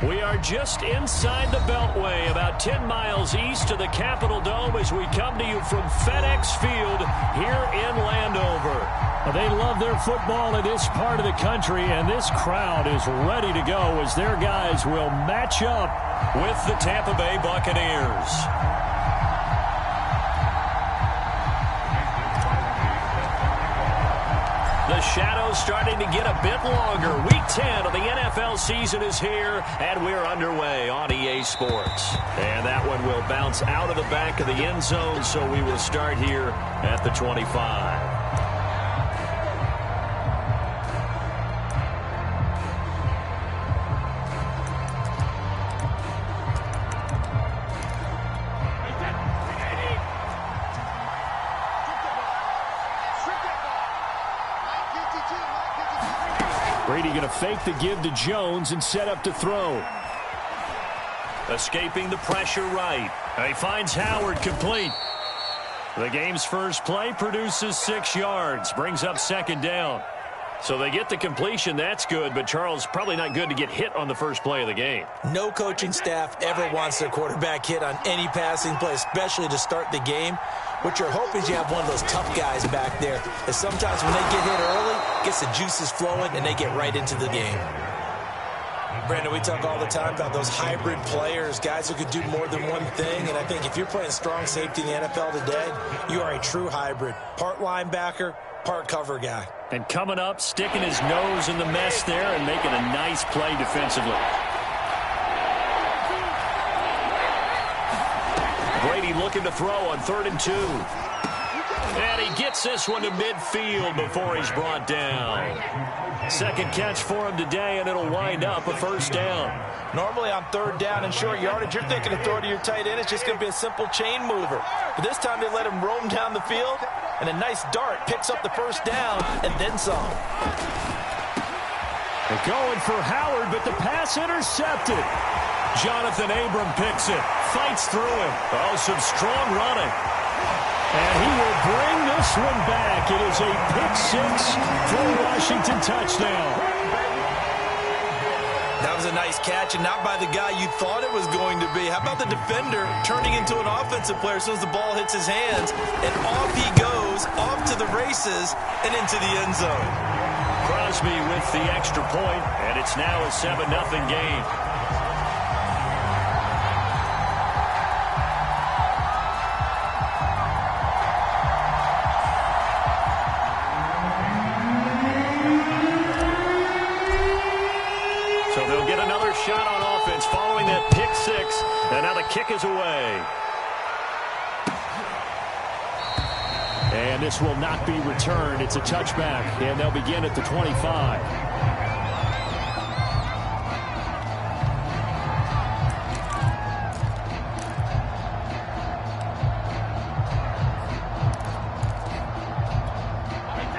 We are just inside the Beltway, about 10 miles east of the Capitol Dome as we come to you from FedEx Field here in Landover. They love their football in this part of the country, and this crowd is ready to go as their guys will match up with the Tampa Bay Buccaneers. The shadow's starting to get a bit longer. Week 10 of the NFL season is here, and we're underway on EA Sports. And that one will bounce out of the back of the end zone, so we will start here at the 25. Brady going to fake the give to Jones and set up to throw. Escaping the pressure right. He finds Howard complete. The game's first play produces 6 yards. Brings up second down. So they get the completion. That's good, but Charles, probably not good to get hit on the first play of the game. No coaching staff ever wants their quarterback hit on any passing play, especially to start the game. What you're hoping is you have one of those tough guys back there that sometimes when they get hit early, gets the juices flowing, and they get right into the game. Brandon, we talk all the time about those hybrid players, guys who could do more than one thing, and I think if you're playing strong safety in the NFL today, you are a true hybrid. Part linebacker, part cover guy. And coming up, sticking his nose in the mess there and making a nice play defensively. Brady looking to throw on 3rd and 2. And he gets this one to midfield before he's brought down. Second catch for him today, and it'll wind up a first down. Normally on 3rd down and short yardage, you're thinking to throw to your tight end. It's just going to be a simple chain mover. But this time they let him roam down the field, and a nice dart picks up the first down and then some. They're going for Howard, but the pass intercepted. Jonathan Abram picks it, fights through him. Oh, some strong running. And he will bring this one back. It is a pick-6 for a Washington touchdown. That was a nice catch, and not by the guy you thought it was going to be. How about the defender turning into an offensive player as soon as the ball hits his hands, and off he goes, off to the races, and into the end zone. Crosby with the extra point, and it's now a 7-0 game. Shot on offense following that pick-6, and now the kick is away. And this will not be returned. It's a touchback, and they'll begin at the 25.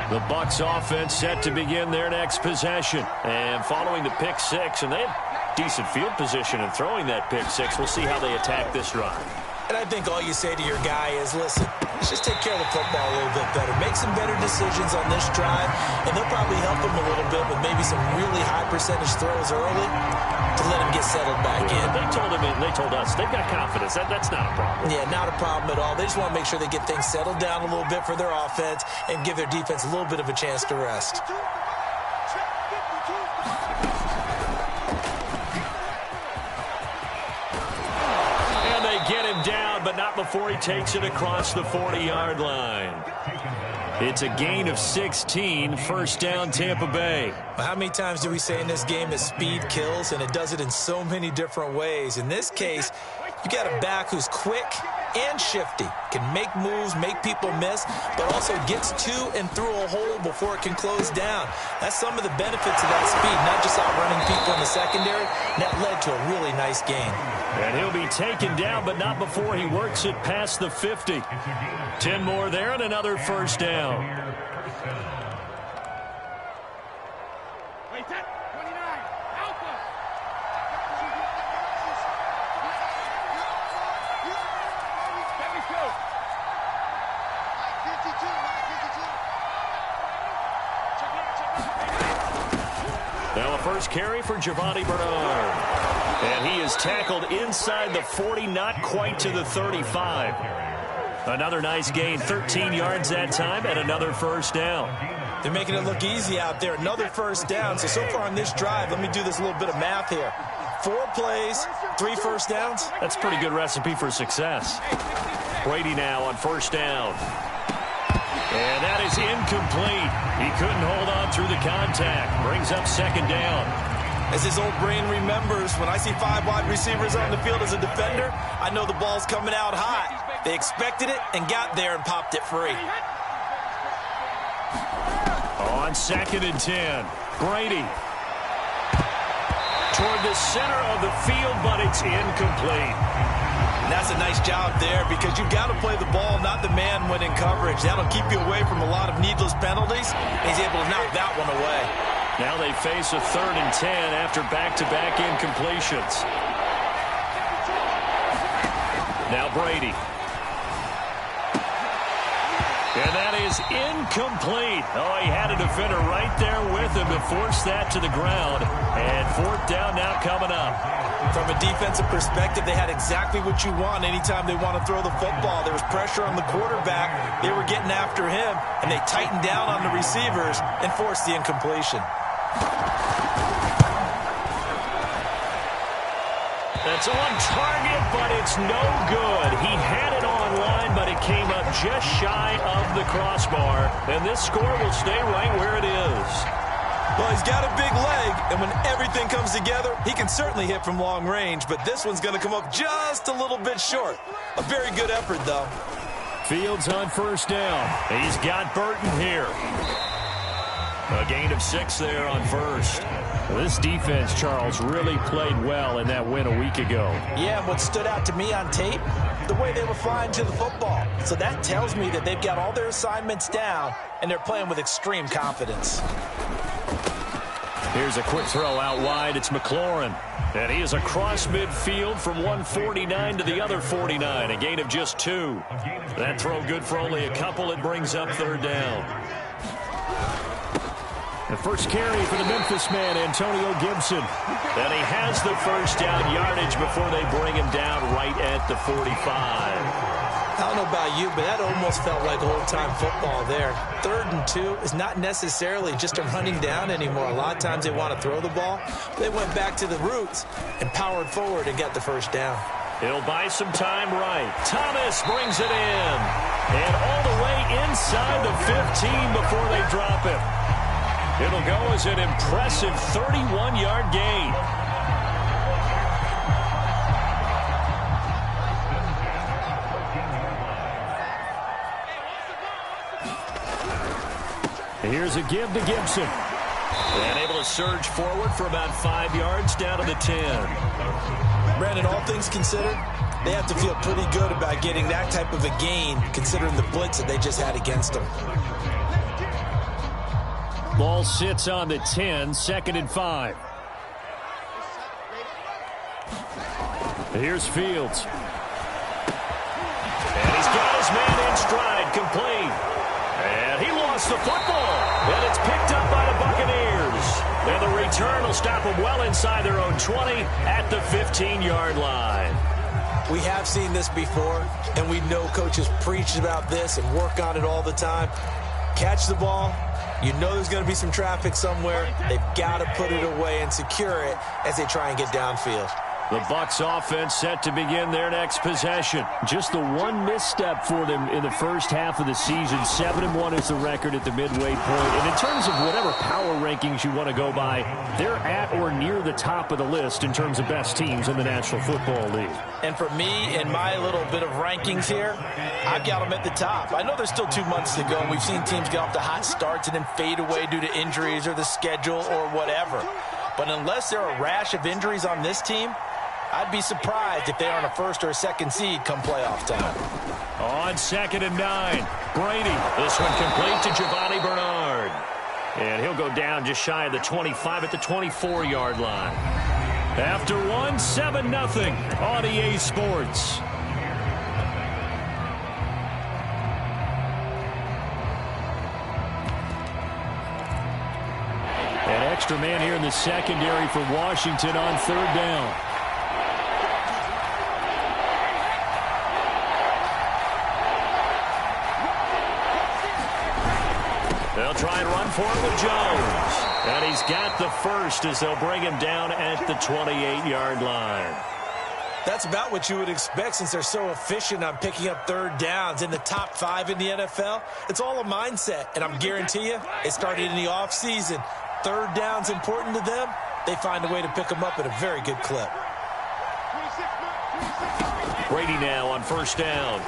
The Bucs offense set to begin their next possession. And following the pick-6, and they have decent field position in throwing that pick-6. We'll see how they attack this drive. And I think all you say to your guy is, listen, let's just take care of the football a little bit better. Make some better decisions on this drive, and they'll probably help him a little bit with maybe some really high percentage throws early to let him get settled back in. They told him, and they told us, they've got confidence. That's not a problem. Yeah, not a problem at all. They just want to make sure they get things settled down a little bit for their offense and give their defense a little bit of a chance to rest. Get him down, but not before he takes it across the 40-yard line. It's a gain of 16, first down Tampa Bay. Well, how many times do we say in this game that speed kills, and it does it in so many different ways. In this case, you got a back who's quick and shifty, can make moves, make people miss, but also gets to and through a hole before it can close down. That's some of the benefits of that speed, not just outrunning people in the secondary. That led to a really nice game. And he'll be taken down, but not before he works it past the 50. 10 more there and another first down. Now a first carry for Giovanni Bernard. And he is tackled inside the 40, not quite to the 35. Another nice gain, 13 yards that time, and another first down. They're making it look easy out there. Another first down. So far on this drive, let me do this little bit of math here. 4 plays, 3 first downs. That's a pretty good recipe for success. Brady now on first down. And that is incomplete. He couldn't hold on through the contact. Brings up second down. As his old brain remembers, when I see 5 wide receivers on the field as a defender, I know the ball's coming out hot. They expected it and got there and popped it free. On second and 10, Brady. Toward the center of the field, but it's incomplete. And that's a nice job there because you've got to play the ball, not the man when in coverage. That'll keep you away from a lot of needless penalties. He's able to knock that one away. Now they face a 3rd and 10 after back-to-back incompletions. Now Brady. And that is incomplete. Oh, he had a defender right there with him to force that to the ground. And 4th down now coming up. From a defensive perspective, they had exactly what you want anytime they want to throw the football. There was pressure on the quarterback. They were getting after him, and they tightened down on the receivers and forced the incompletion. That's on target, but it's no good. He had it on line, but it came up just shy of the crossbar. And this score will stay right where it is. Well, he's got a big leg, and when everything comes together, he can certainly hit from long range, but this one's going to come up just a little bit short. A very good effort, though. Fields on first down. He's got Burton here. A gain of 6 there on first. This defense, Charles, really played well in that win a week ago. Yeah, what stood out to me on tape, the way they were flying to the football. So that tells me that they've got all their assignments down, and they're playing with extreme confidence. Here's a quick throw out wide. It's McLaurin. And he is across midfield from 149 to the other 49. A gain of just 2. That throw good for only a couple. It brings up 3rd down. The first carry for the Memphis man, Antonio Gibson. And he has the first down yardage before they bring him down right at the 45. I don't know about you, but that almost felt like old-time football there. 3rd and 2 is not necessarily just a running down anymore. A lot of times they want to throw the ball. They went back to the roots and powered forward and got the first down. He'll buy some time right. Thomas brings it in. And all the way inside the 15 before they drop him. It'll go as an impressive 31-yard gain. Here's a give to Gibson. And able to surge forward for about 5 yards down to the 10. Brandon, all things considered, they have to feel pretty good about getting that type of a gain considering the blitz that they just had against them. Ball sits on the 10, 2nd and 5. Here's Fields. And he's got his man in stride, complete. And he lost the football. And it's picked up by the Buccaneers. And the return will stop them well inside their own 20 at the 15-yard line. We have seen this before, and we know coaches preach about this and work on it all the time. Catch the ball. You know there's going to be some traffic somewhere. They've got to put it away and secure it as they try and get downfield. The Bucs offense set to begin their next possession. Just the one misstep for them in the first half of the season. 7-1 is the record at the midway point. And in terms of whatever power rankings you want to go by, they're at or near the top of the list in terms of best teams in the National Football League. And for me, in my little bit of rankings here, I've got them at the top. I know there's still 2 months to go, and we've seen teams get off to hot starts and then fade away due to injuries or the schedule or whatever. But unless there are a rash of injuries on this team, I'd be surprised if they aren't a 1st or a 2nd seed come playoff time. On 2nd and 9, Brady. This one complete to Giovanni Bernard. And he'll go down just shy of the 25 at the 24-yard line. After one, 7-0 on EA Sports. An extra man here in the secondary for Washington on 3rd down. They'll try and run for it with Jones. And he's got the first as they'll bring him down at the 28-yard line. That's about what you would expect since they're so efficient on picking up third downs in the top 5 in the NFL. It's all a mindset, and I'm guarantee you it started in the offseason. Third down's important to them. They find a way to pick them up at a very good clip. Brady now on first down.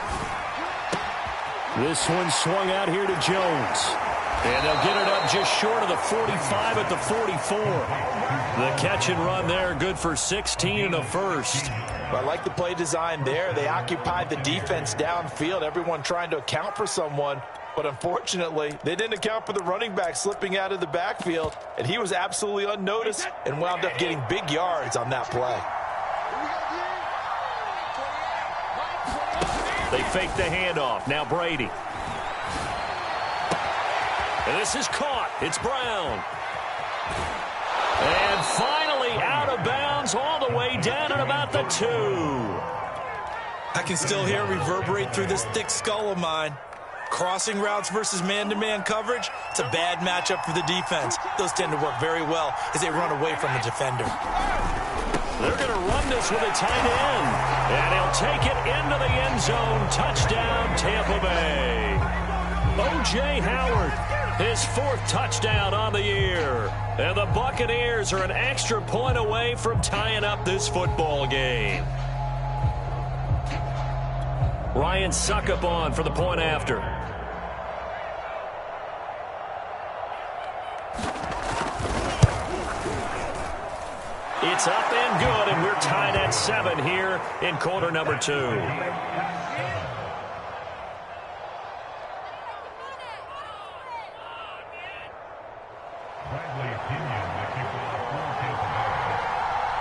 This one swung out here to Jones. And they'll get it up just short of the 45 at the 44. The catch and run there, good for 16 and a first. I like the play design there. They occupied the defense downfield, everyone trying to account for someone. But unfortunately, they didn't account for the running back slipping out of the backfield, and he was absolutely unnoticed and wound up getting big yards on that play. They fake the handoff. Now Brady. And this is caught. It's Brown. And finally out of bounds all the way down at about the 2. I can still hear it reverberate through this thick skull of mine. Crossing routes versus man-to-man coverage, it's a bad matchup for the defense. Those tend to work very well as they run away from the defender. They're going to run this with a tight end. And he'll take it into the end zone. Touchdown, Tampa Bay. O.J. Howard, his 4th touchdown on the year. And the Buccaneers are an extra point away from tying up this football game. Ryan Succop on for the point after. It's up and good, and we're tied at 7 here in quarter number 2.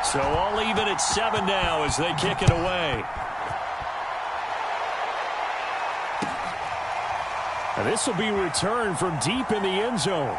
So all even at 7 now as they kick it away. And this will be returned from deep in the end zone.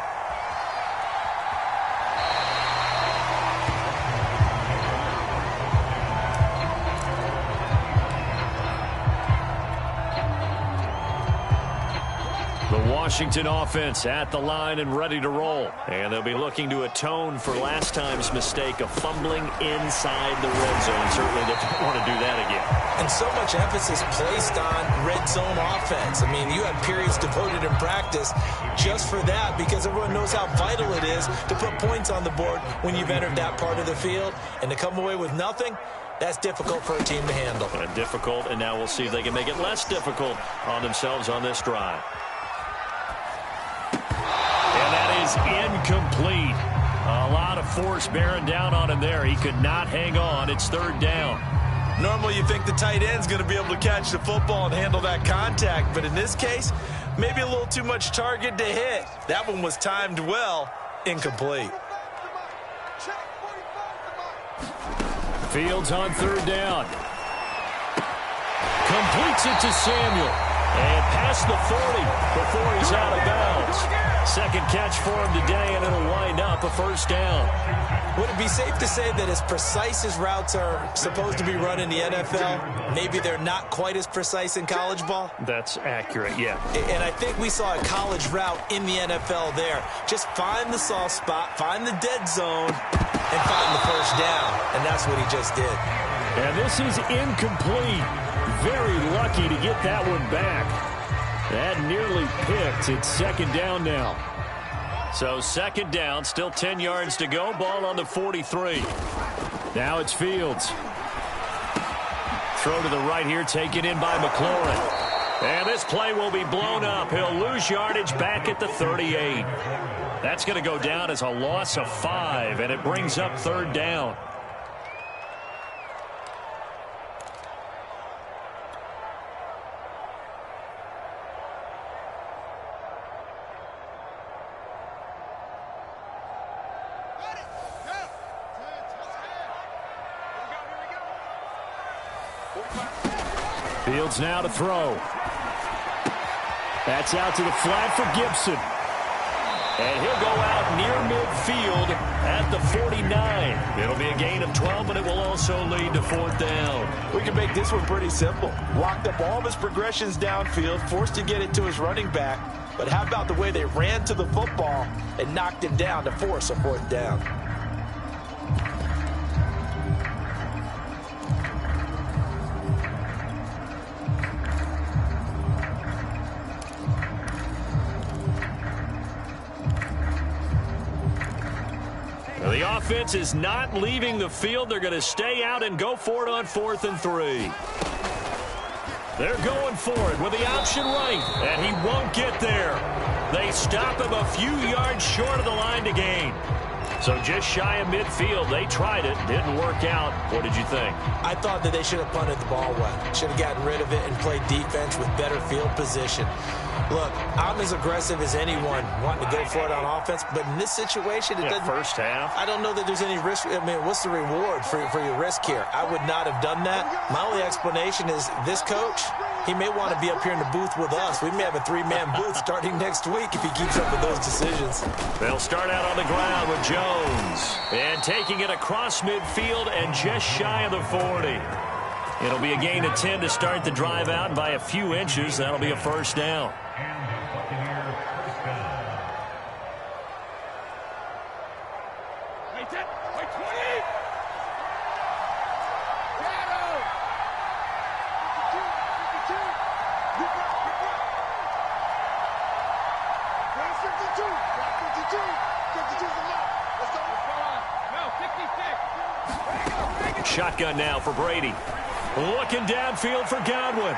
Washington offense at the line and ready to roll. And they'll be looking to atone for last time's mistake of fumbling inside the red zone. Certainly they don't want to do that again. And so much emphasis placed on red zone offense. I mean, you have periods devoted in practice just for that because everyone knows how vital it is to put points on the board when you've entered that part of the field. And to come away with nothing, that's difficult for a team to handle. Difficult, and now we'll see if they can make it less difficult on themselves on this drive. Is incomplete. A lot of force bearing down on him there. He could not hang on. It's 3rd down. Normally you think the tight end's going to be able to catch the football and handle that contact, but in this case, maybe a little too much target to hit. That one was timed well. Incomplete. Fields on 3rd down. Completes it to Samuel. And past the 40 before he's out of bounds. Second catch for him today, and it'll wind up a 1st down. Would it be safe to say that as precise as routes are supposed to be run in the NFL, maybe they're not quite as precise in college ball? That's accurate, yeah. And I think we saw a college route in the NFL there. Just find the soft spot, find the dead zone, and find the 1st down. And that's what he just did. And this is incomplete. Very lucky to get that one back. That nearly picked. It's 2nd down now. So 2nd down, still 10 yards to go. Ball on the 43. Now it's Fields. Throw to the right here, taken in by McLaurin. And this play will be blown up. He'll lose yardage back at the 38. That's going to go down as a loss of 5, and it brings up 3rd down. Fields now to throw. That's out to the flat for Gibson. And he'll go out near midfield at the 49. It'll be a gain of 12, but it will also lead to 4th down. We can make this one pretty simple. Locked up all of his progressions downfield, forced to get it to his running back. but how about the way they ran to the football and knocked him down to force a 4th down? The offense is not leaving the field. They're going to stay out and go for it on 4th and 3. They're going for it with the option right, and he won't get there. They stop him a few yards short of the line to gain. So just shy of midfield. They tried it. Didn't work out. What did you think? I thought that they should have punted the ball away. Should have gotten rid of it and played defense with better field position. Look, I'm as aggressive as anyone wanting to go for it on offense, but in this situation, it doesn't. First half. I don't know that there's any risk. I mean, what's the reward for your risk here? I would not have done that. My only explanation is this coach, he may want to be up here in the booth with us. We may have a 3-man booth starting next week if he keeps up with those decisions. They'll start out on the ground with Jones. And taking it across midfield and just shy of the 40. It'll be a gain of 10 to start the drive out, and by a few inches, that'll be a first down. Shotgun now for Brady. Looking downfield for Godwin.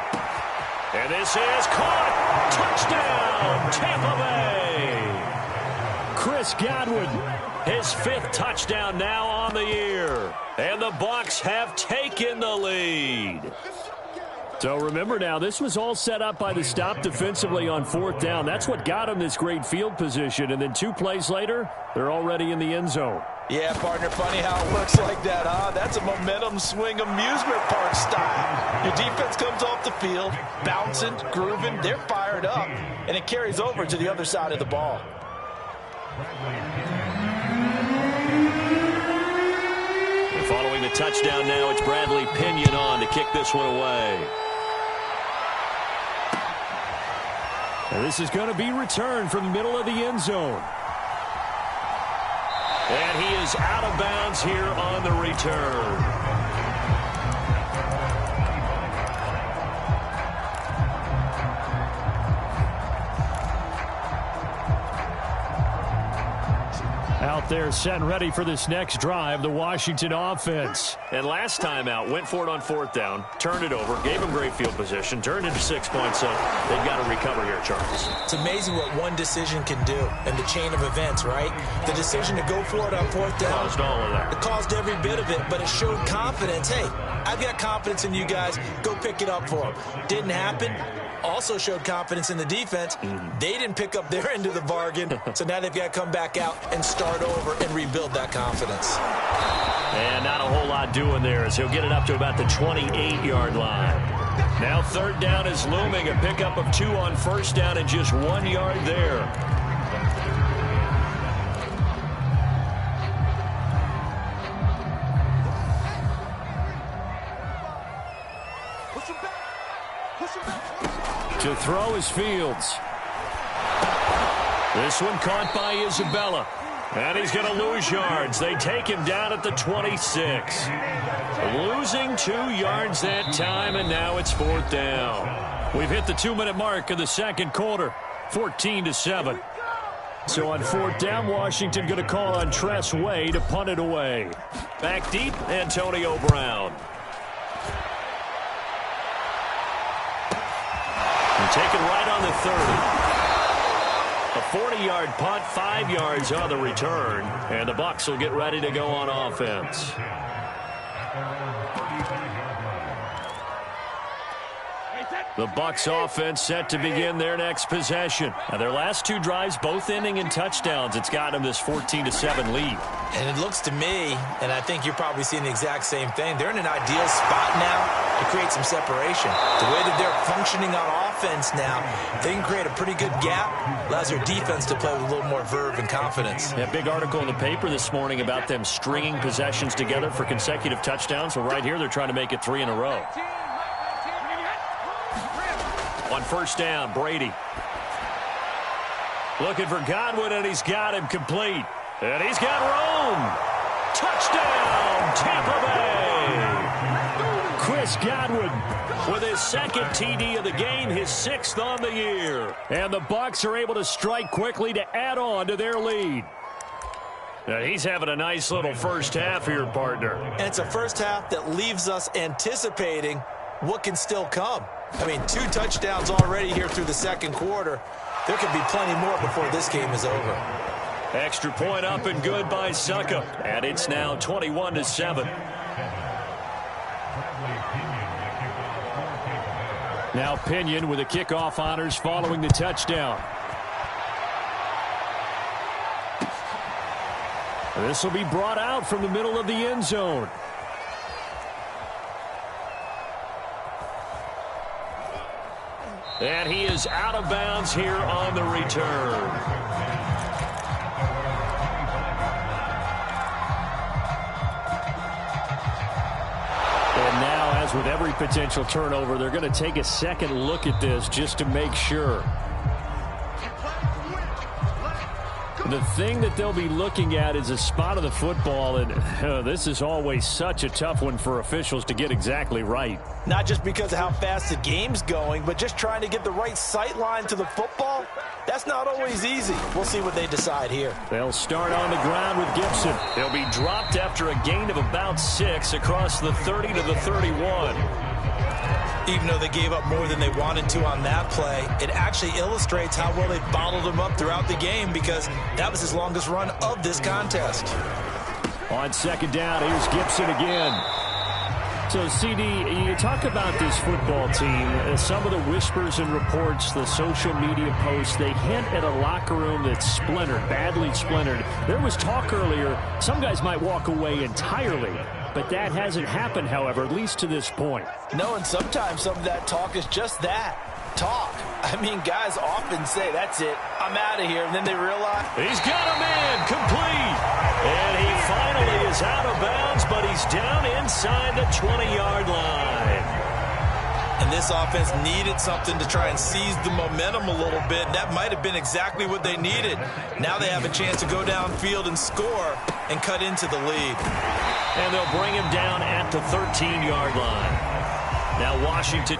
And this is caught. Touchdown, Tampa Bay. Chris Godwin, his 5th touchdown now on the year. And the Bucs have taken the lead. So remember now, this was all set up by the stop defensively on 4th down. That's what got them this great field position. And then 2 plays later, they're already in the end zone. Yeah, partner, funny how it works like that, huh? That's a momentum swing amusement park style. Your defense comes off the field, bouncing, grooving, they're fired up, and it carries over to the other side of the ball. And following the touchdown now, it's Bradley Pinion on to kick this one away. And this is going to be returned from the middle of the end zone. And he is out of bounds here on the return. Out there set and ready for this next drive, the Washington offense. And last time out, went for it on 4th down, turned it over, gave him great field position, turned into 6 points, so they've got to recover here, Charles. It's amazing what one decision can do in the chain of events, right? The decision to go for it on 4th down. Caused all of that. It caused every bit of it, but it showed confidence. Hey, I've got confidence in you guys. Go pick it up for them. Didn't happen. Also showed confidence in the defense. They didn't pick up their end of the bargain, so now they've got to come back out and start over and rebuild that confidence. And not a whole lot doing there as he'll get it up to about the 28-yard line. Now 3rd down is looming, a pickup of 2 on 1st down and just 1 yard there. To throw is Fields. This one caught by Isabella. And he's going to lose yards. They take him down at the 26. Losing 2 yards that time, and now it's 4th down. We've hit the 2-minute mark of the second quarter, 14-7. So on 4th down, Washington going to call on Tress Way to punt it away. Back deep, Antonio Brown. And taken right on the 30. A 40-yard punt, 5 yards on the return, and the Bucs will get ready to go on offense. The Bucs offense set to begin their next possession. Now, their last 2 drives, both ending in touchdowns. It's got them this 14-7 lead. And it looks to me, and I think you're probably seeing the exact same thing, they're in an ideal spot now to create some separation. The way that they're functioning on offense now, they can create a pretty good gap, allows their defense to play with a little more verve and confidence. Yeah, big article in the paper this morning about them stringing possessions together for consecutive touchdowns. Well, right here, they're trying to make it 3 in a row. On 1st down, Brady. Looking for Godwin, and he's got him complete. And he's got Rome. Touchdown, Tampa Bay. Chris Godwin with his second TD of the game, his 6th on the year. And the Bucs are able to strike quickly to add on to their lead. Now he's having a nice little first half here, partner. And it's a first half that leaves us anticipating what can still come. I mean, 2 touchdowns already here through the second quarter. There could be plenty more before this game is over. Extra point up and good by Succop. And it's now 21-7. Now Pinion with the kickoff honors following the touchdown. This will be brought out from the middle of the end zone. And he is out of bounds here on the return. And now, as with every potential turnover, they're going to take a second look at this just to make sure. The thing that they'll be looking at is a spot of the football, and this is always such a tough one for officials to get exactly right. Not just because of how fast the game's going, but just trying to get the right sight line to the football. That's not always easy. We'll see what they decide here. They'll start on the ground with Gibson. They'll be dropped after a gain of about 6 across the 30 to the 31. Even though they gave up more than they wanted to on that play, it actually illustrates how well they bottled him up throughout the game, because that was his longest run of this contest. On second down, here's Gibson again. So, CD, you talk about this football team. Some of the whispers and reports, the social media posts, they hint at a locker room that's splintered, badly splintered. There was talk earlier, some guys might walk away entirely. But that hasn't happened, however, at least to this point. No, and sometimes some of that talk is just that, talk. I mean, guys often say, that's it, I'm out of here, and then they realize... He's got a man, complete! And he finally is out of bounds, but he's down inside the 20-yard line. And this offense needed something to try and seize the momentum a little bit. That might have been exactly what they needed. Now they have a chance to go downfield and score and cut into the lead. And they'll bring him down at the 13-yard line. Now Washington...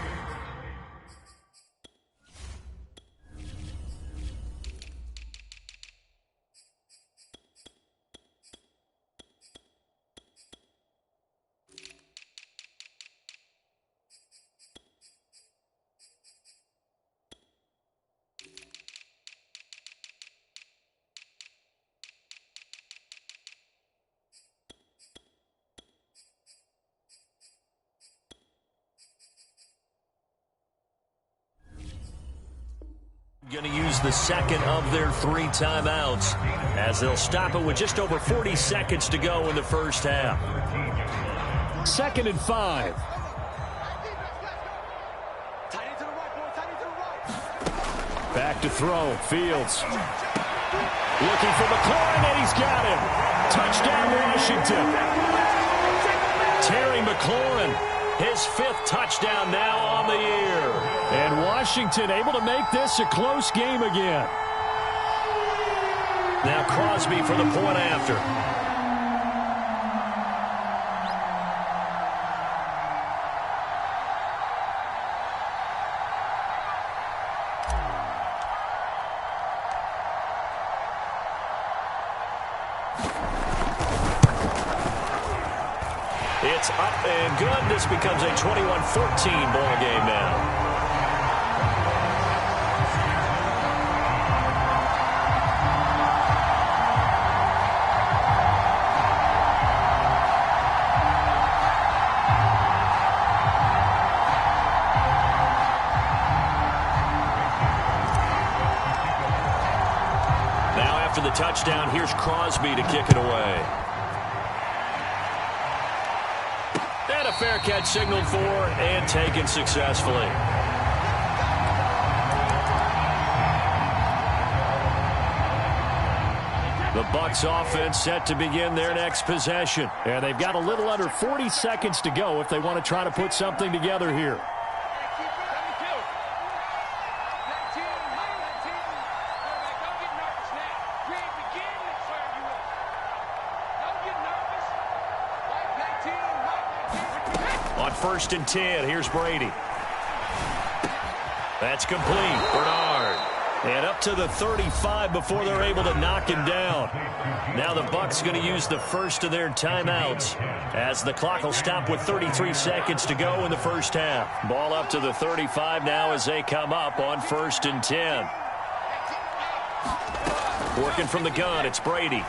going to use the second of their 3 timeouts as they'll stop it with just over 40 seconds to go in the first half. 2nd and 5. Back to throw. Fields. Looking for McLaurin, and he's got him. Touchdown, Washington. Terry McLaurin, his 5th touchdown now on the year. And Washington able to make this a close game again. Now Crosby for the point after. It's up and good. This becomes a 21-14 ball game now. Now after the touchdown, here's Crosby to kick it away. Fair catch signaled for and taken successfully. The Bucs offense set to begin their next possession. And they've got a little under 40 seconds to go if they want to try to put something together here. first and 10. Here's Brady. That's complete. Bernard. And up to the 35 before they're able to knock him down. Now the Bucs going to use the first of their timeouts as the clock will stop with 33 seconds to go in the first half. Ball up to the 35 now as they come up on first and 10. Working from the gun, it's Brady.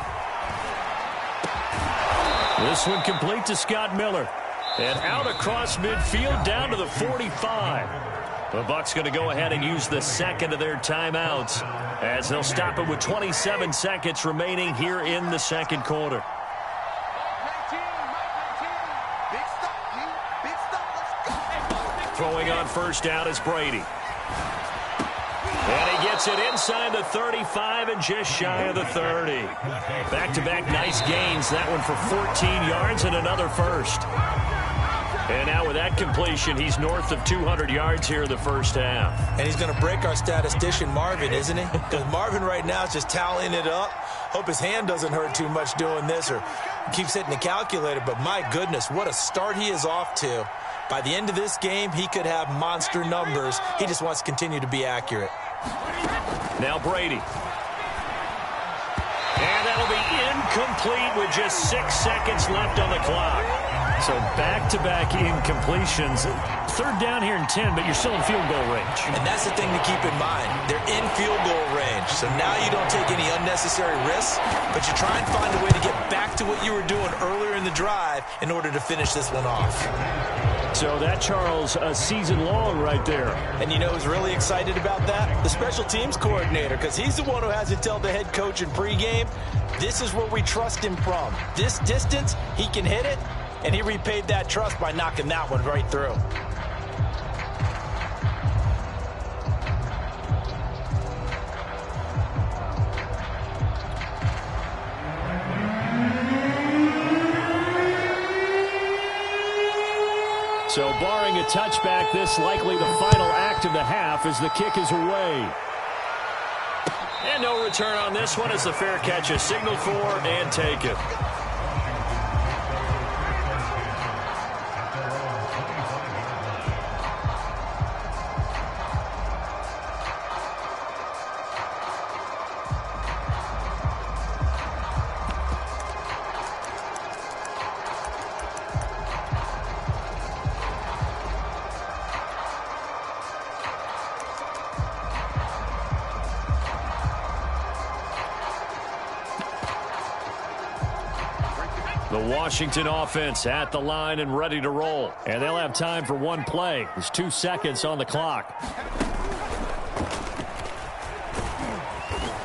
This one complete to Scott Miller. And out across midfield down to the 45. The Bucs going to go ahead and use the second of their timeouts as they'll stop it with 27 seconds remaining here in the second quarter. Throwing on first down is Brady. And he gets it inside the 35 and just shy of the 30. Back-to-back nice gains. That one for 14 yards and another first. And now with that completion, he's north of 200 yards here in the first half. And he's going to break our statistician, Marvin, isn't he? Because Marvin right now is just tallying it up. Hope his hand doesn't hurt too much doing this or keeps hitting the calculator. But my goodness, what a start he is off to. By the end of this game, he could have monster numbers. He just wants to continue to be accurate. Now Brady. And that'll be incomplete with just 6 seconds left on the clock. So back-to-back incompletions. Third down here and 10, but you're still in field goal range. And that's the thing to keep in mind. They're in field goal range. So now you don't take any unnecessary risks, but you try and find a way to get back to what you were doing earlier in the drive in order to finish this one off. So that, Charles, a season long right there. And you know who's really excited about that? The special teams coordinator, because he's the one who has to tell the head coach in pregame, this is where we trust him from. This distance, he can hit it, and he repaid that trust by knocking that one right through. So barring a touchback, this likely the final act of the half as the kick is away. And no return on this one as the fair catch is signaled for and taken. The Washington offense at the line and ready to roll. And they'll have time for one play. There's 2 seconds on the clock.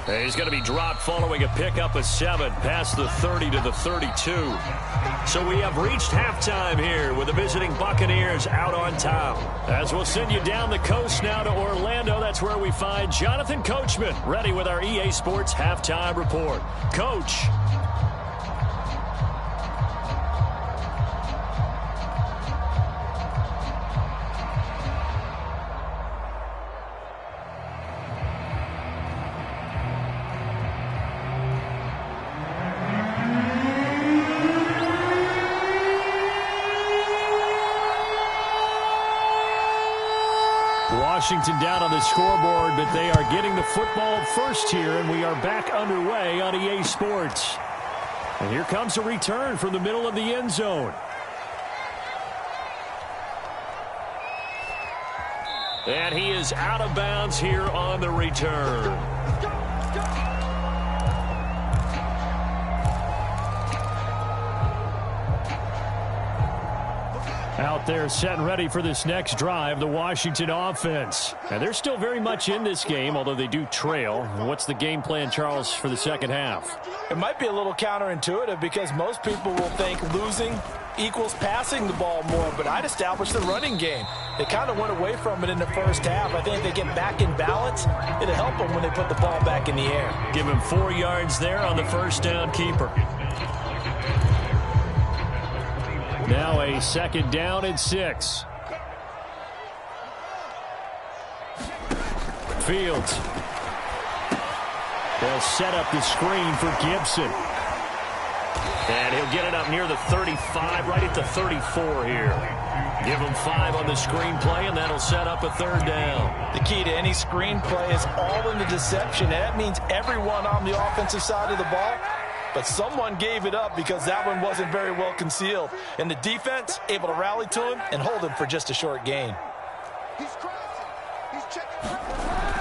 And he's going to be dropped following a pickup of 7 past the 30 to the 32. So we have reached halftime here with the visiting Buccaneers out on top. As we'll send you down the coast now to Orlando, that's where we find Jonathan Coachman ready with our EA Sports halftime report. Coach. Washington down on the scoreboard, but they are getting the football first here, and we are back underway on EA Sports. And here comes a return from the middle of the end zone. And he is out of bounds here on the return. Out there set and ready for this next drive, the Washington offense. And they're still very much in this game, although they do trail. What's the game plan, Charles, for the second half? It might be a little counterintuitive because most people will think losing equals passing the ball more, but I'd establish the running game. They kind of went away from it in the first half. I think if they get back in balance, it'll help them when they put the ball back in the air. Give him 4 yards there on the first down keeper. Now a second down and 6. Fields. They'll set up the screen for Gibson. And he'll get it up near the 35, right at the 34 here. Give him 5 on the screenplay, and that'll set up a third down. The key to any screenplay is all in the deception. And that means everyone on the offensive side of the ball. But someone gave it up because that one wasn't very well concealed. And the defense able to rally to him and hold him for just a short gain.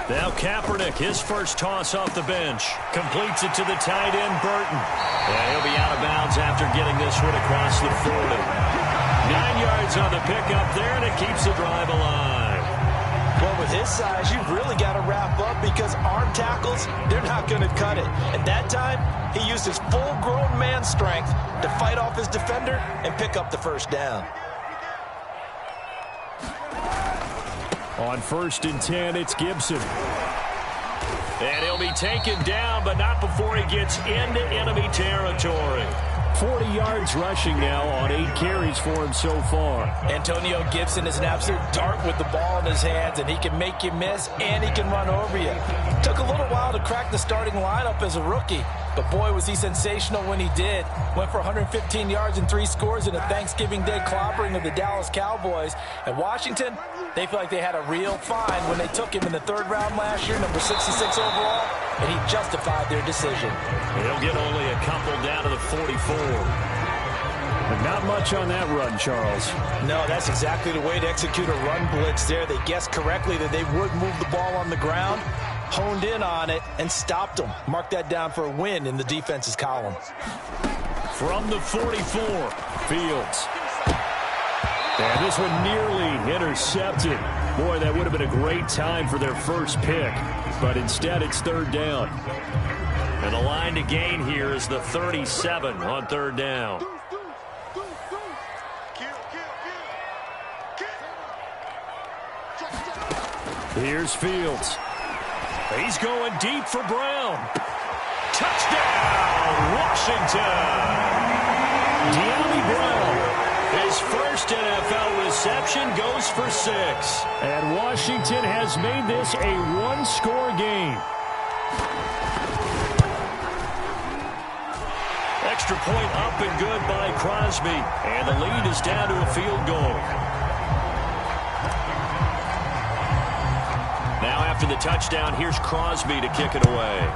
Now Kaepernick, his first toss off the bench. Completes it to the tight end, Burton. And he'll be out of bounds after getting this one across the 40. 9 yards on the pickup there, and it keeps the drive alive. Well, with his size, you've really got to wrap up because arm tackles, they're not going to cut it. And that time, he used his full-grown man strength to fight off his defender and pick up the first down. On 1st and 10, it's Gibson. And he'll be taken down, but not before he gets into enemy territory. 40 yards rushing now on 8 carries for him so far. Antonio Gibson is an absolute dart with the ball in his hands, and he can make you miss, and he can run over you. Took a little while to crack the starting lineup as a rookie, but boy, was he sensational when he did. Went for 115 yards and 3 scores in a Thanksgiving Day clobbering of the Dallas Cowboys. And Washington, they feel like they had a real find when they took him in the 3rd round last year, number 66 overall, and he justified their decision. He'll get only a couple down to the 44. But not much on that run, Charles. No, that's exactly the way to execute a run blitz there. They guessed correctly that they would move the ball on the ground, honed in on it, and stopped them. Mark that down for a win in the defense's column. From the 44, Fields. And this one nearly intercepted. Boy, that would have been a great time for their first pick. But instead, it's 3rd down. And the line to gain here is the 37 on 3rd down. Here's Fields. He's going deep for Brown. Touchdown, Washington! De'Ami Brown, his first NFL reception, goes for 6. And Washington has made this a 1-score game. Extra point up and good by Crosby. And the lead is down to a field goal. Now after the touchdown, here's Crosby to kick it away.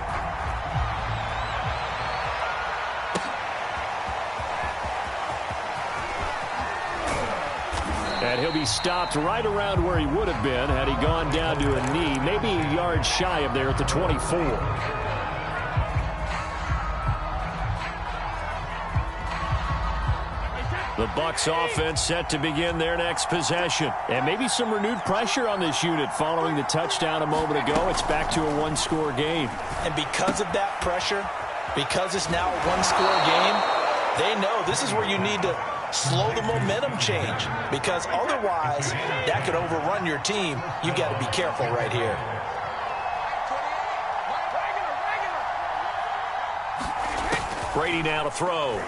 And he'll be stopped right around where he would have been had he gone down to a knee, maybe a yard shy of there at the 24. The Bucs offense set to begin their next possession. And maybe some renewed pressure on this unit following the touchdown a moment ago. It's back to a 1-score game. And because of that pressure, because it's now a 1-score game, they know this is where you need to slow the momentum change. Because otherwise, that could overrun your team. You've got to be careful right here. Brady now to throw.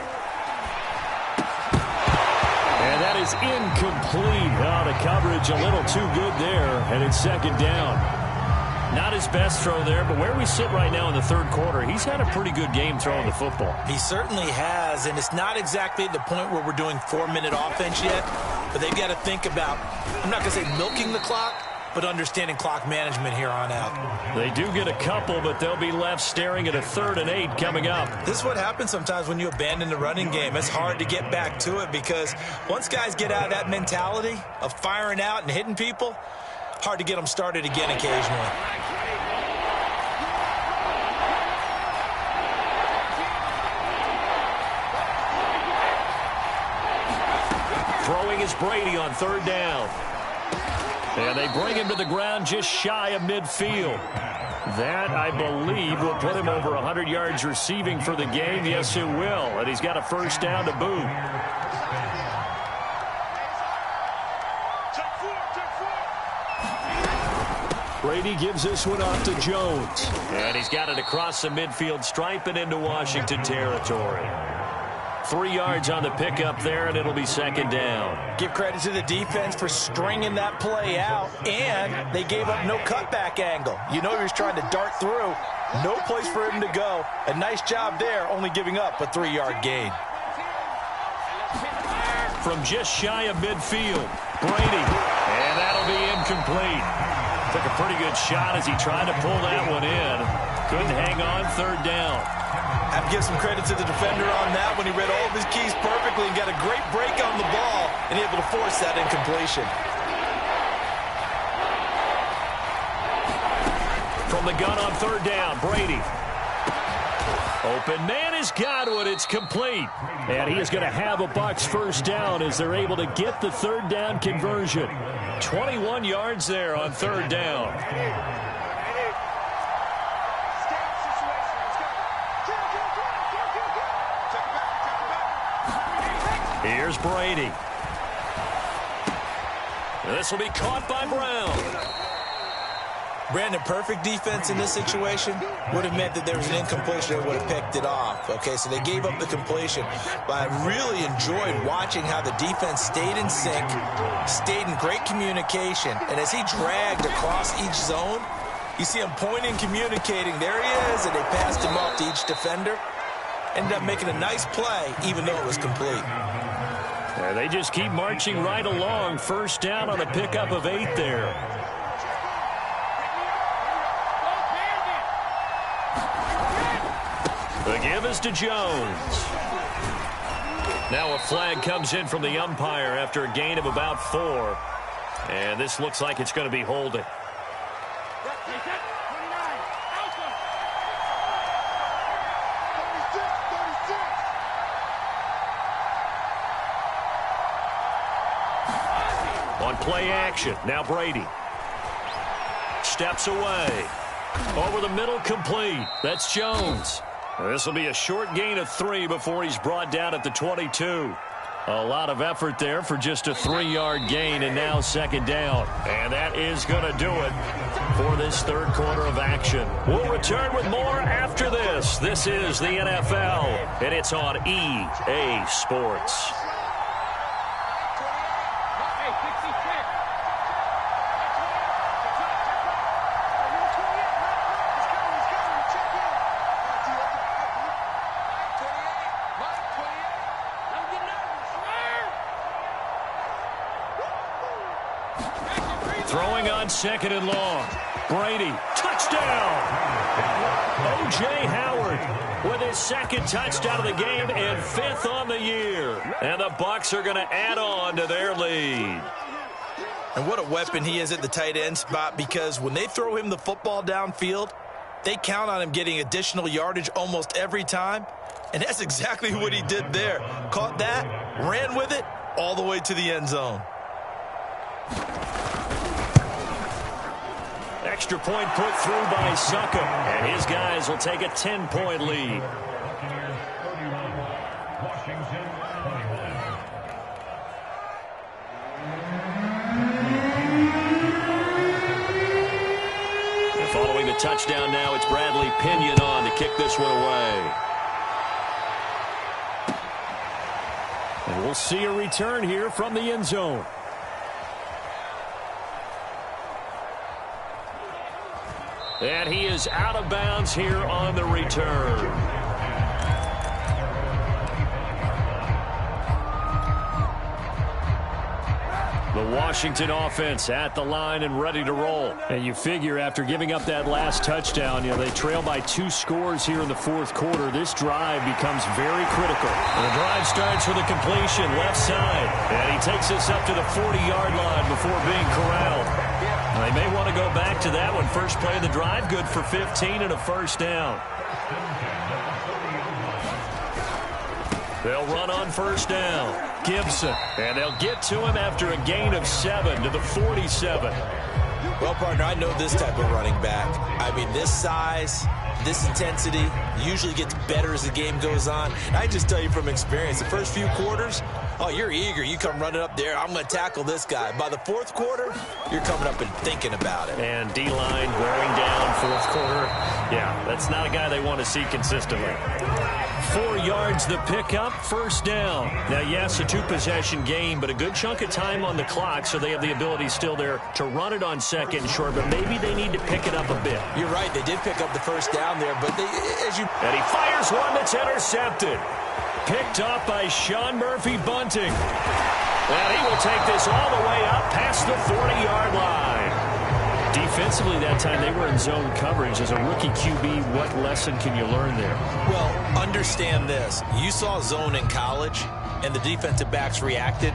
And that is incomplete. Oh, the coverage a little too good there, and it's 2nd down. Not his best throw there, but where we sit right now in the 3rd quarter, he's had a pretty good game throwing the football. He certainly has, and it's not exactly at the point where we're doing 4-minute offense yet, but they've got to think about, I'm not going to say milking the clock, but understanding clock management here on out. They do get a couple, but they'll be left staring at a 3rd and 8 coming up. This is what happens sometimes when you abandon the running game. It's hard to get back to it because once guys get out of that mentality of firing out and hitting people, hard to get them started again occasionally. Throwing is Brady on 3rd down. And they bring him to the ground just shy of midfield. That, I believe, will put him over 100 yards receiving for the game. Yes, it will. And he's got a 1st down to boot. Brady gives this one off to Jones. And he's got it across the midfield stripe and into Washington territory. 3 yards on the pickup there, and it'll be 2nd down. Give credit to the defense for stringing that play out, and they gave up no cutback angle. You know he was trying to dart through. No place for him to go. A nice job there, only giving up a 3-yard gain. from just shy of midfield. Brady, and that'll be incomplete. Took a pretty good shot as he tried to pull that one in. Couldn't hang on, third down. I have to give some credit to the defender on that when he read all of his keys perfectly and got a great break on the ball and able to force that incompletion. From the gun on third down, Brady. Open man is Godwin. It's complete. And he is going to have a Bucs first down as they're able to get the third down conversion. 21 yards there on third down. Here's Brady. This will be caught by Brown. Brandon, perfect defense in this situation would have meant that there was an incompletion that would have picked it off. Okay, so they gave up the completion. But I really enjoyed watching how the defense stayed in sync, stayed in great communication. And as he dragged across each zone, you see him pointing, communicating. There he is, and they passed him up to each defender. Ended up making a nice play, even though it was complete. And they just keep marching right along. First down on a pickup of 8 there. The give is to Jones. Now a flag comes in from the umpire after a gain of about 4. And this looks like it's going to be holding. On play action, now Brady. Steps away. Over the middle, complete. That's Jones. This will be a short gain of 3 before he's brought down at the 22. A lot of effort there for just a 3-yard gain, and now second down. And that is going to do it for this third quarter of action. We'll return with more after this. This is the NFL, and it's on EA Sports. Throwing on second and long. Brady, touchdown! O.J. Howard with his second touchdown of the game and 5th on the year. And the Bucs are going to add on to their lead. And what a weapon he is at the tight end spot, because when they throw him the football downfield, they count on him getting additional yardage almost every time. And that's exactly what he did there. Caught that, ran with it, all the way to the end zone. Extra point put through by Succop, and his guys will take a 10-point lead. And following the touchdown now, it's Bradley Pinion on to kick this one away. And we'll see a return here from the end zone. And he is out of bounds here on the return. The Washington offense at the line and ready to roll. And you figure after giving up that last touchdown, they trail by 2 scores here in the fourth quarter. This drive becomes very critical. And the drive starts with a completion left side. And he takes us up to the 40-yard line before being corralled. They may want to go back to that one. First play of the drive, good for 15 and a first down. They'll run on first down. Gibson. And they'll get to him after a gain of 7 to the 47. Well, partner, I know this type of running back. I mean, this size, this intensity usually gets better as the game goes on. And I just tell you from experience, the first few quarters, oh, you're eager. You come running up there. I'm going to tackle this guy. By the fourth quarter, you're coming up and thinking about it. And D-line wearing down fourth quarter. Yeah, that's not a guy they want to see consistently. 4 yards the pickup, first down. Now, yes, a 2-possession game, but a good chunk of time on the clock, so they have the ability still there to run it on second and short, but maybe they need to pick it up a bit. You're right, they did pick up the first down there, but And he fires one that's intercepted. Picked up by Sean Murphy-Bunting. And he will take this all the way up past the 40-yard line. Defensively that time, they were in zone coverage. As a rookie QB, what lesson can you learn there? Well, understand this. You saw zone in college, and the defensive backs reacted,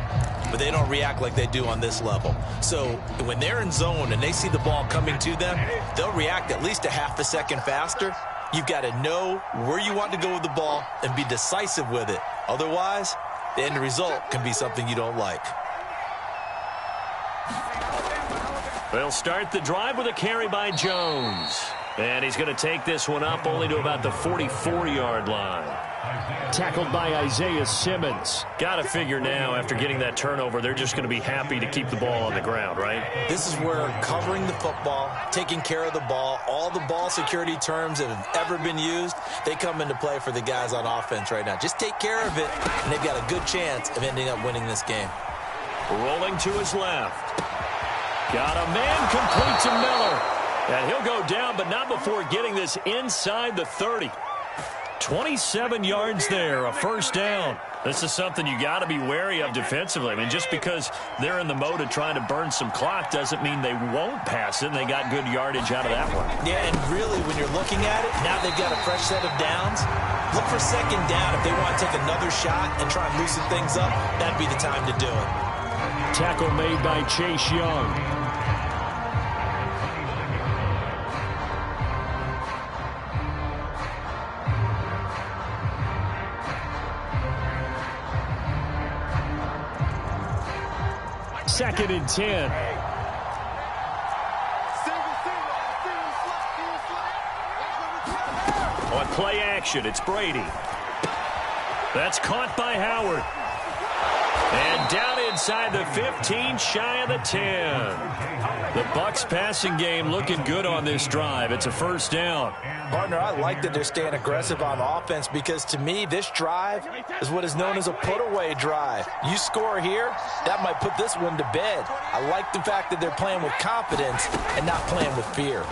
but they don't react like they do on this level. So when they're in zone and they see the ball coming to them, they'll react at least a half a second faster. You've got to know where you want to go with the ball and be decisive with it. Otherwise, the end result can be something you don't like. They'll start the drive with a carry by Jones. And he's going to take this one up only to about the 44-yard line. Tackled by Isaiah Simmons. Got to figure now, after getting that turnover, they're just going to be happy to keep the ball on the ground, right? This is where covering the football, taking care of the ball, all the ball security terms that have ever been used, they come into play for the guys on offense right now. Just take care of it, and they've got a good chance of ending up winning this game. Rolling to his left. Got a man complete to Miller. And he'll go down, but not before getting this inside the 30. 27 yards there, a first down. This is something you got to be wary of defensively. I mean, just because they're in the mode of trying to burn some clock doesn't mean they won't pass it, and they got good yardage out of that one. Yeah, and really, when you're looking at it, now they've got a fresh set of downs. Look for second down. If they want to take another shot and try and loosen things up, that'd be the time to do it. Tackle made by Chase Young. Second and 10. On play action, it's Brady. That's caught by Howard. And down inside the 15, shy of the 10. The Bucs passing game looking good on this drive. It's a first down. Partner, I like that they're staying aggressive on offense because, to me, this drive is what is known as a put-away drive. You score here, that might put this one to bed. I like the fact that they're playing with confidence and not playing with fear.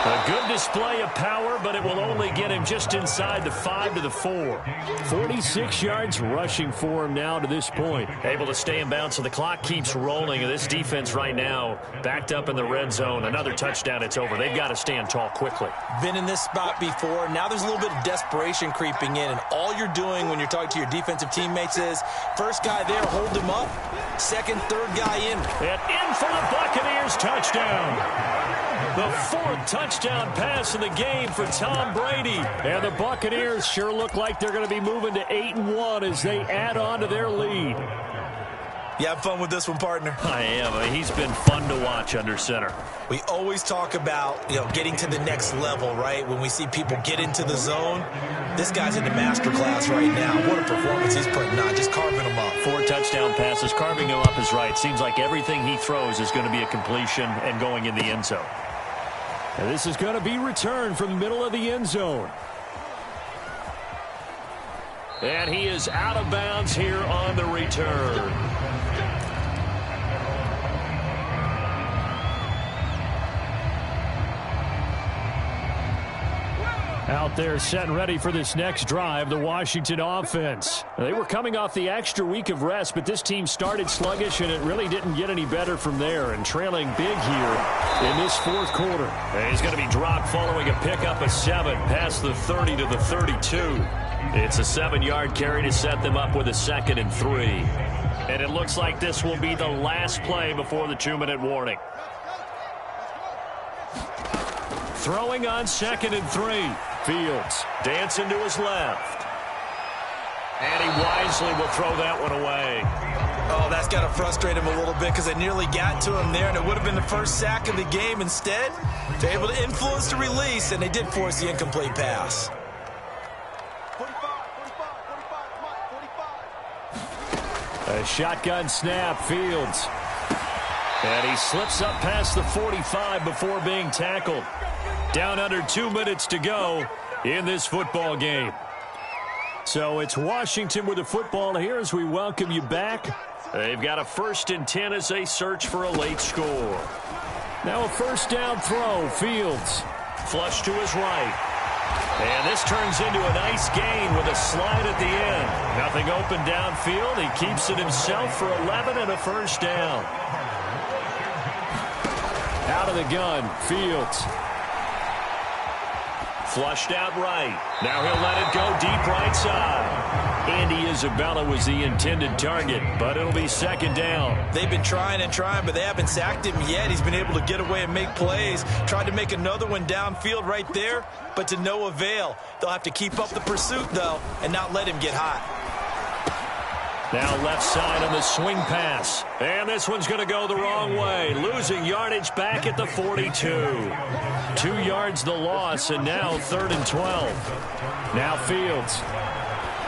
A good display of power, but it will only get him just inside the 5 to the 4. 46 yards rushing for him now to this point. Able to stay in bounds, so the clock keeps rolling. And this defense right now backed up in the red zone. Another touchdown, it's over. They've got to stand tall quickly. Been in this spot before. Now there's a little bit of desperation creeping in. And all you're doing when you're talking to your defensive teammates is, first guy there, hold him up. Second, third guy in. And in for the Buccaneers, touchdown. The 4th touchdown pass of the game for Tom Brady. And the Buccaneers sure look like they're going to be moving to 8-1 as they add on to their lead. You have fun with this one, partner? I am. He's been fun to watch under center. We always talk about, getting to the next level, right? When we see people get into the zone, this guy's in the master class right now. What a performance he's putting on, just carving them up. 4 touchdown passes, carving him up is right. Seems like everything he throws is going to be a completion and going in the end zone. And this is going to be returned from the middle of the end zone. And he is out of bounds here on the return. Out there set and ready for this next drive, the Washington offense. They were coming off the extra week of rest, but this team started sluggish, and it really didn't get any better from there, and trailing big here in this 4th quarter. And he's going to be dropped following a pickup of 7 past the 30 to the 32. It's a 7-yard carry to set them up with a 2nd and 3. And it looks like this will be the last play before the 2-minute warning. Throwing on 2nd and 3. Fields dancing to his left. And he wisely will throw that one away. Oh, that's got to frustrate him a little bit because they nearly got to him there, and it would have been the first sack of the game. Instead, they're able to influence the release, and they did force the incomplete pass. A shotgun snap, Fields. And he slips up past the 45 before being tackled. Down under 2 minutes to go in this football game. So it's Washington with the football here as we welcome you back. They've got a 1st and 10 as they search for a late score. Now a first down throw. Fields flush to his right. And this turns into a nice gain with a slide at the end. Nothing open downfield. He keeps it himself for 11 and a first down. Out of the gun, Fields. Flushed out right. Now he'll let it go deep right side. Andy Isabella was the intended target, but it'll be 2nd down. They've been trying and trying, but they haven't sacked him yet. He's been able to get away and make plays. Tried to make another one downfield right there, but to no avail. They'll have to keep up the pursuit, though, and not let him get hot. Now left side on the swing pass. And this one's going to go the wrong way. Losing yardage back at the 42. 2 yards the loss, and now 3rd and 12. Now Fields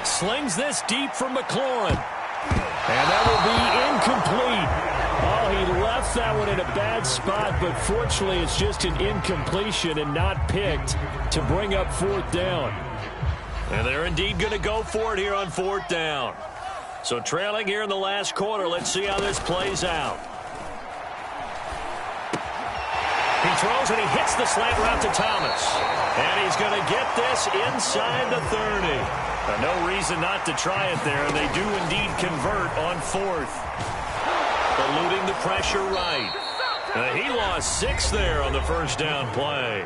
slings this deep from McLaurin. And that will be incomplete. Oh, he left that one in a bad spot, but fortunately it's just an incompletion and not picked to bring up 4th down. And they're indeed going to go for it here on 4th down. So trailing here in the last quarter, let's see how this plays out. He throws and he hits the slant route to Thomas. And he's going to get this inside the 30. No reason not to try it there. They do indeed convert on 4th. Eluding the pressure right. He lost 6 there on the first down play.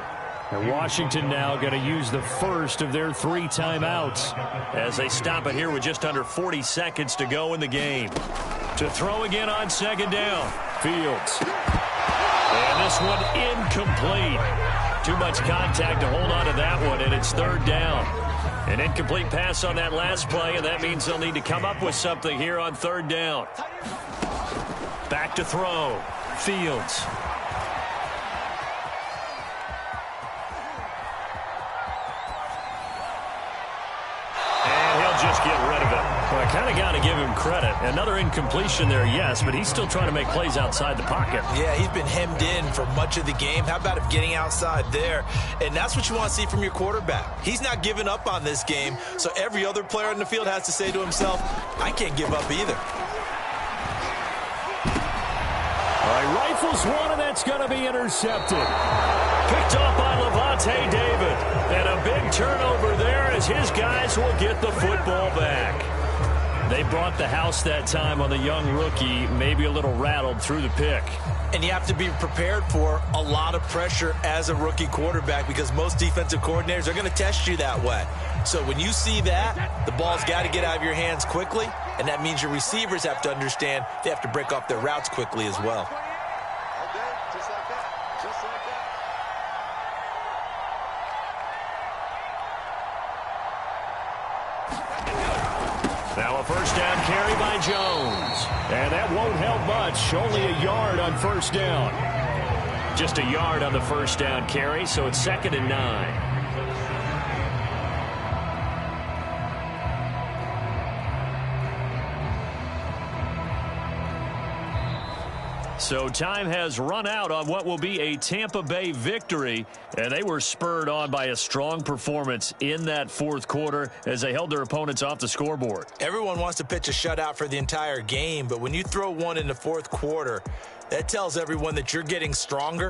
And Washington now going to use the first of their 3 timeouts as they stop it here with just under 40 seconds to go in the game. To throw again on 2nd down. Fields. And this one incomplete. Too much contact to hold on to that one, and it's 3rd down. An incomplete pass on that last play, and that means they'll need to come up with something here on 3rd down. Back to throw. Fields. Just get rid of it. Well, I kind of got to give him credit. Another incompletion there, yes, but he's still trying to make plays outside the pocket. Yeah, he's been hemmed in for much of the game. How about him getting outside there? And that's what you want to see from your quarterback. He's not giving up on this game, so every other player in the field has to say to himself, I can't give up either. All right, rifles one, and that's going to be intercepted. Picked off by Lavonte David. And a big turnover there as his guys will get the football back. They brought the house that time on the young rookie, maybe a little rattled through the pick. And you have to be prepared for a lot of pressure as a rookie quarterback because most defensive coordinators are going to test you that way. So when you see that, the ball's got to get out of your hands quickly, and that means your receivers have to understand they have to break off their routes quickly as well. Now a first down carry by Jones. And that won't help much. Only a yard on first down. Just a yard on the first down carry, so it's 2nd and 9. So time has run out on what will be a Tampa Bay victory, and they were spurred on by a strong performance in that 4th quarter as they held their opponents off the scoreboard. Everyone wants to pitch a shutout for the entire game, but when you throw one in the 4th quarter, that tells everyone that you're getting stronger.